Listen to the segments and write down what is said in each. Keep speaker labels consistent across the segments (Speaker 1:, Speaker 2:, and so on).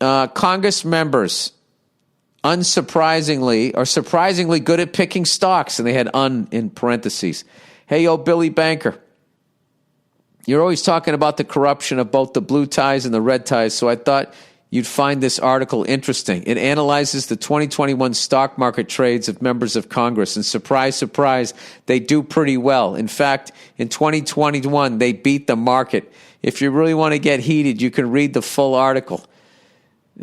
Speaker 1: Congress members, unsurprisingly, are surprisingly good at picking stocks. And they had in parentheses. Hey, yo, Billy Banker. You're always talking about the corruption of both the blue ties and the red ties, so I thought you'd find this article interesting. It analyzes the 2021 stock market trades of members of Congress, and surprise, surprise, they do pretty well. In fact, in 2021, they beat the market. If you really want to get heated, you can read the full article.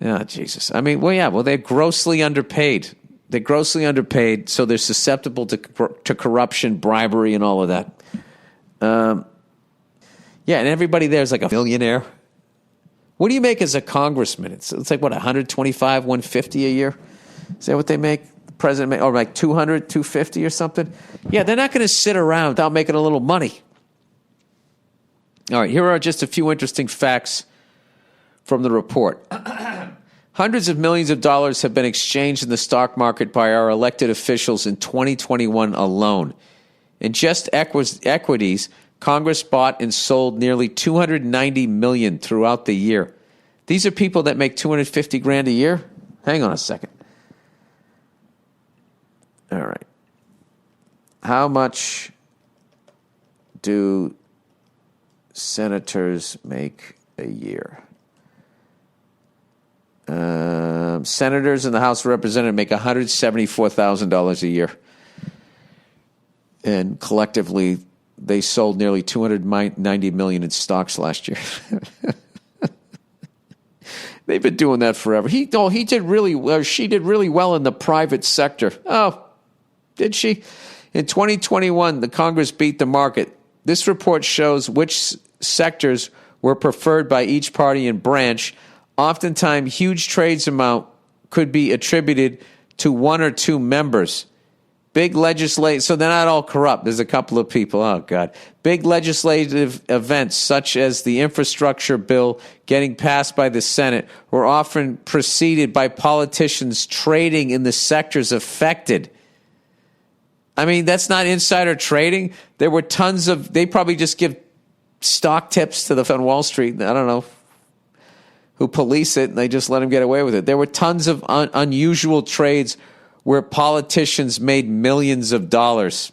Speaker 1: Oh, Jesus. I mean, they're grossly underpaid. They're grossly underpaid, so they're susceptible to corruption, bribery, and all of that. Yeah, and everybody there is like a millionaire. What do you make as a congressman? It's like, what, 125, 150 a year? Is that what they make? The president or like 200, 250 or something? Yeah, they're not going to sit around without making a little money. All right, here are just a few interesting facts from the report. Hundreds of millions of dollars have been exchanged in the stock market by our elected officials in 2021 alone. In just equities, Congress bought and sold nearly $290 million throughout the year. These are people that make $250,000 a year? Hang on a second. All right. How much do senators make a year? Senators in the House of Representatives make $174,000 a year. And collectively, they sold nearly $290 million in stocks last year. They've been doing that forever. She did really well in the private sector. Oh, did she? In 2021, the Congress beat the market. This report shows which sectors were preferred by each party and branch. Oftentimes, huge trades amount could be attributed to one or two members. Big legislative, so they're not all corrupt. There's a couple of people, oh God. Big legislative events such as the infrastructure bill getting passed by the Senate were often preceded by politicians trading in the sectors affected. I mean, that's not insider trading. There were tons of, they probably just give stock tips to the on Wall Street. I don't know who police it, and they just let them get away with it. There were tons of unusual trades where politicians made millions of dollars.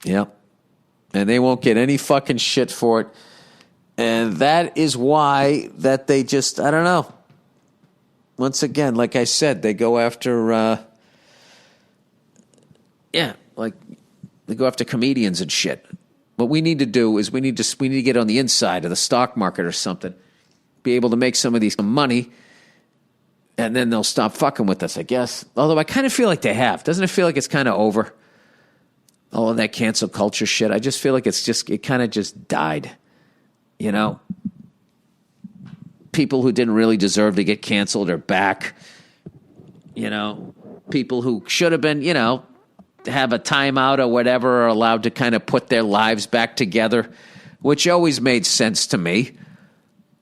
Speaker 1: Yeah. And they won't get any fucking shit for it. And that is why that they just, I don't know. Once again, like I said, they go after, like they go after comedians and shit. What we need to do is we need to get on the inside of the stock market or something, be able to make some of these money, and then they'll stop fucking with us, I guess. Although I kind of feel like they have. Doesn't it feel like it's kind of over? All of that cancel culture shit. I just feel like it kind of just died. You know? People who didn't really deserve to get canceled are back. You know? People who should have been, you know, have a timeout or whatever are allowed to kind of put their lives back together, which always made sense to me.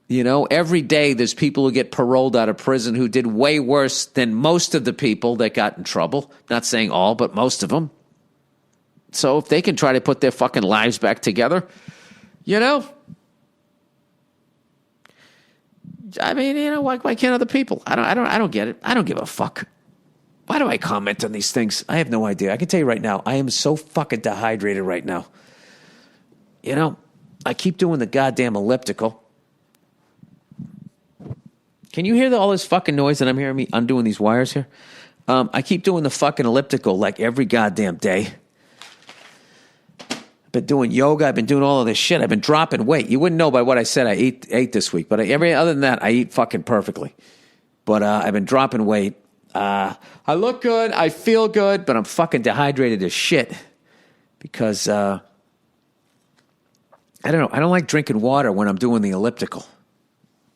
Speaker 1: You know, every day there's people who get paroled out of prison who did way worse than most of the people that got in trouble. Not saying all, but most of them. So if they can try to put their fucking lives back together, you know? I mean, you know, why can't other people? I don't get it. I don't give a fuck. Why do I comment on these things? I have no idea. I can tell you right now, I am so fucking dehydrated right now. You know, I keep doing the goddamn elliptical. Can you hear all this fucking noise that I'm hearing me undoing these wires here? I keep doing the fucking elliptical like every goddamn day. I've been doing yoga. I've been doing all of this shit. I've been dropping weight. You wouldn't know by what I said I ate this week. But other than that, I eat fucking perfectly. But I've been dropping weight. I look good. I feel good. But I'm fucking dehydrated as shit. Because, I don't know. I don't like drinking water when I'm doing the elliptical.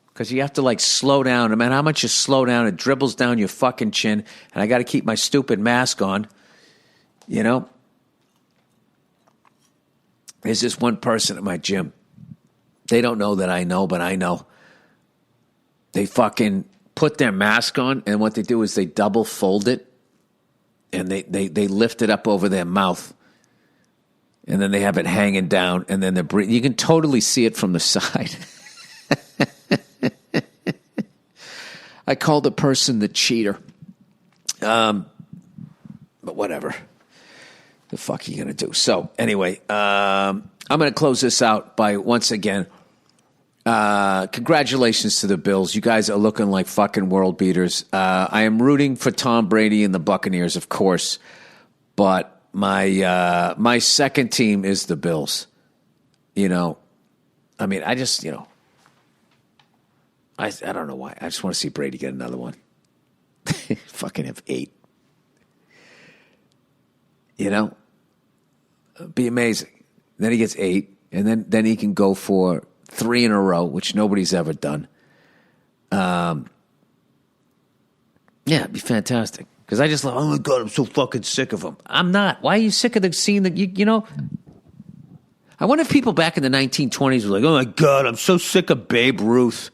Speaker 1: Because you have to, like, slow down. No matter how much you slow down, it dribbles down your fucking chin. And I got to keep my stupid mask on. You know? There's this one person at my gym. They don't know that I know, but I know. They fucking put their mask on, and what they do is they double fold it. And they lift it up over their mouth. And then they have it hanging down, and then they're breathing. You can totally see it from the side. I called the person the cheater. But whatever. The fuck are you going to do? So anyway, I'm going to close this out by once again, congratulations to the Bills. You guys are looking like fucking world beaters. I am rooting for Tom Brady and the Buccaneers, of course, but my second team is the Bills. You know, I mean, I just, you know, I don't know why. I just want to see Brady get another one. Fucking have 8. You know, be amazing. Then he gets 8, and then he can go for 3 in a row, which nobody's ever done. Yeah, it'd be fantastic. Because I just like, oh my God, I'm so fucking sick of him. I'm not. Why are you sick of the scene that you know? I wonder if people back in the 1920s were like, oh my God, I'm so sick of Babe Ruth.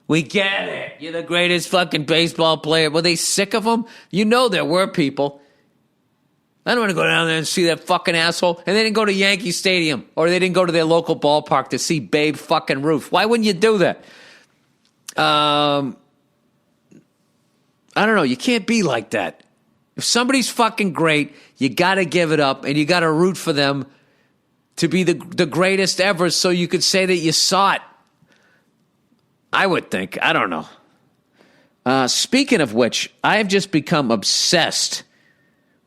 Speaker 1: We get it. You're the greatest fucking baseball player. Were they sick of him? You know there were people. I don't want to go down there and see that fucking asshole. And they didn't go to Yankee Stadium, or they didn't go to their local ballpark to see Babe fucking Ruth. Why wouldn't you do that? I don't know. You can't be like that. If somebody's fucking great, you got to give it up, and you got to root for them to be the greatest ever so you could say that you saw it. I would think. I don't know. Speaking of which, I have just become obsessed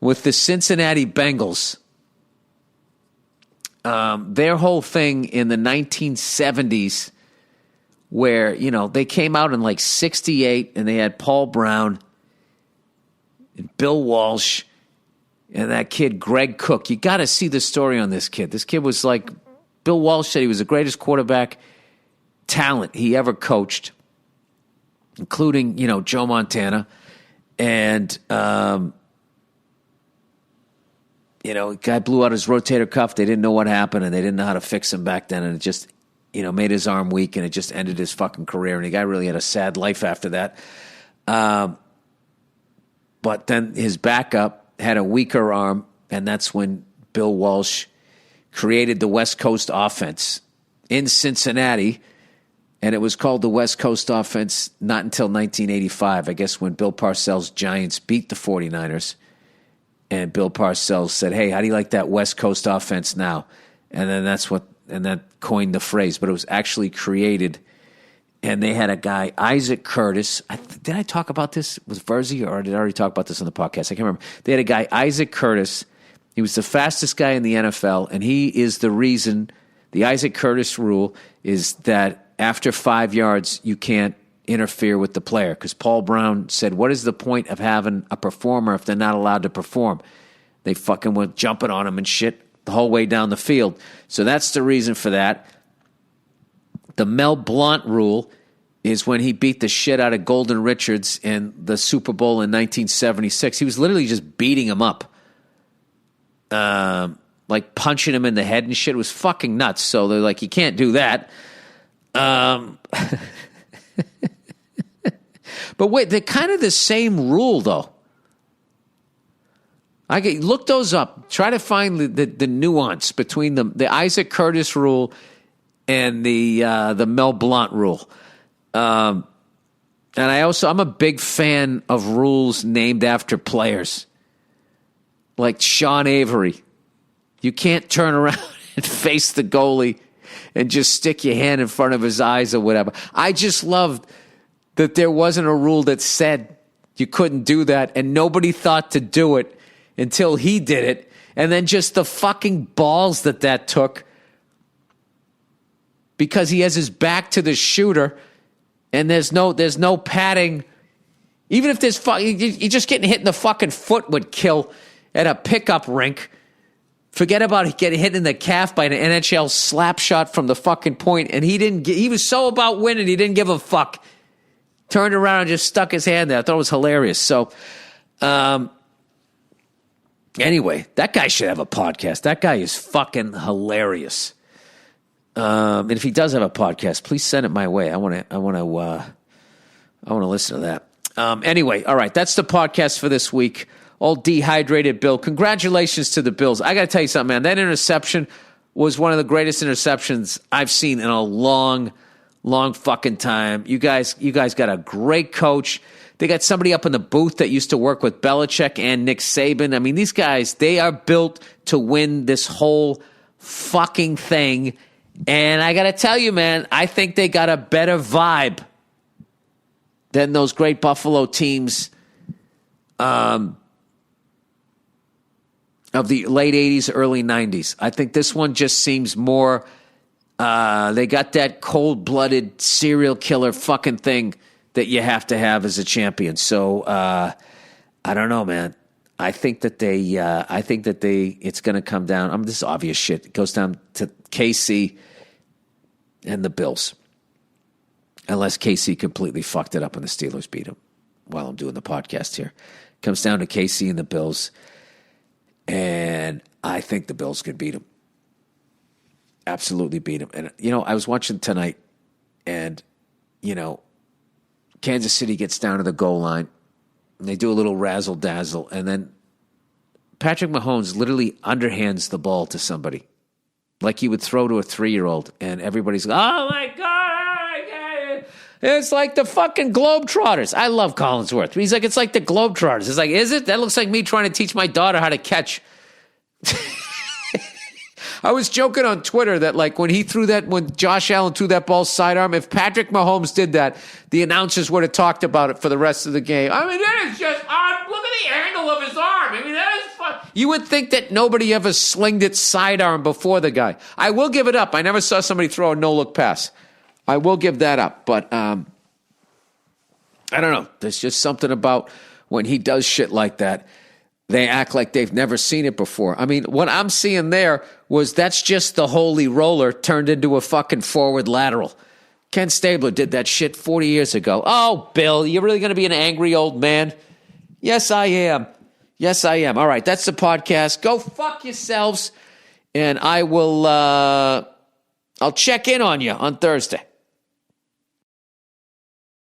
Speaker 1: with the Cincinnati Bengals. Their whole thing in the 1970s where, you know, they came out in like 68 and they had Paul Brown and Bill Walsh and that kid Greg Cook. You got to see the story on this kid. This kid was like, Bill Walsh said he was the greatest quarterback talent he ever coached, including, you know, Joe Montana. And, you know, guy blew out his rotator cuff. They didn't know what happened, and they didn't know how to fix him back then. And it just, you know, made his arm weak, and it just ended his fucking career. And the guy really had a sad life after that. But then his backup had a weaker arm, and that's when Bill Walsh created the West Coast offense in Cincinnati. And it was called the West Coast offense not until 1985, I guess, when Bill Parcells' Giants beat the 49ers. And Bill Parcells said, hey, how do you like that West Coast offense now? And then that coined the phrase. But it was actually created. And they had a guy, Isaac Curtis. Did I talk about this with Verzi, or did I already talk about this on the podcast? I can't remember. They had a guy, Isaac Curtis. He was the fastest guy in the NFL. And he is the reason, the Isaac Curtis rule is that after 5 yards, you can't interfere with the player, because Paul Brown said, what is the point of having a performer if they're not allowed to perform? They fucking went jumping on him and shit the whole way down the field. So that's the reason for that. The Mel Blount rule is when he beat the shit out of Golden Richards in the Super Bowl in 1976. He was literally just beating him up. Like punching him in the head and shit. It was fucking nuts. So they're like, you can't do that. But wait, they're kind of the same rule, though. Look those up. Try to find the nuance between the Isaac Curtis rule and the Mel Blount rule. And I'm a big fan of rules named after players, like Sean Avery. You can't turn around and face the goalie and just stick your hand in front of his eyes or whatever. I just loved that there wasn't a rule that said you couldn't do that, and nobody thought to do it until he did it. And then just the fucking balls that took, because he has his back to the shooter and there's no padding. Even if there's you're just getting hit in the fucking foot would kill at a pickup rink. Forget about getting hit in the calf by an NHL slap shot from the fucking point. And he was so about winning, he didn't give a fuck. Turned around and just stuck his hand there. I thought it was hilarious. So, anyway, that guy should have a podcast. That guy is fucking hilarious. And if he does have a podcast, please send it my way. I want to listen to that. Anyway, all right, that's the podcast for this week. All dehydrated Bill. Congratulations to the Bills. I got to tell you something, man. That interception was one of the greatest interceptions I've seen in a long, long fucking time. You guys got a great coach. They got somebody up in the booth that used to work with Belichick and Nick Saban. I mean, these guys, they are built to win this whole fucking thing. And I got to tell you, man, I think they got a better vibe than those great Buffalo teams of the late 80s, early 90s. I think this one just seems more, they got that cold-blooded serial killer fucking thing that you have to have as a champion. So I don't know, man. I think that it's going to come down. This is obvious shit. It goes down to KC and the Bills. Unless KC completely fucked it up and the Steelers beat them while I'm doing the podcast here. It comes down to KC and the Bills. And I think the Bills could beat them. Absolutely beat them. And, I was watching tonight and, Kansas City gets down to the goal line, and they do a little razzle-dazzle, and then Patrick Mahomes literally underhands the ball to somebody, like he would throw to a 3-year-old, and everybody's like, oh, my God. It's like the fucking Globetrotters. I love Collinsworth. He's like, it's like the Globetrotters. It's like, is it? That looks like me trying to teach my daughter how to catch. I was joking on Twitter that, like, when Josh Allen threw that ball sidearm, if Patrick Mahomes did that, the announcers would have talked about it for the rest of the game. I mean, that is just odd. Look at the angle of his arm. I mean, that is fun. You would think that nobody ever slinged it sidearm before the guy. I will give it up. I never saw somebody throw a no-look pass. I will give that up. But I don't know. There's just something about when he does shit like that. They act like they've never seen it before. I mean, what I'm seeing there was that's just the holy roller turned into a fucking forward lateral. Ken Stabler did that shit 40 years ago. Oh, Bill, you're really going to be an angry old man? Yes, I am. Yes, I am. All right, that's the podcast. Go fuck yourselves, and I will. I'll check in on you on Thursday.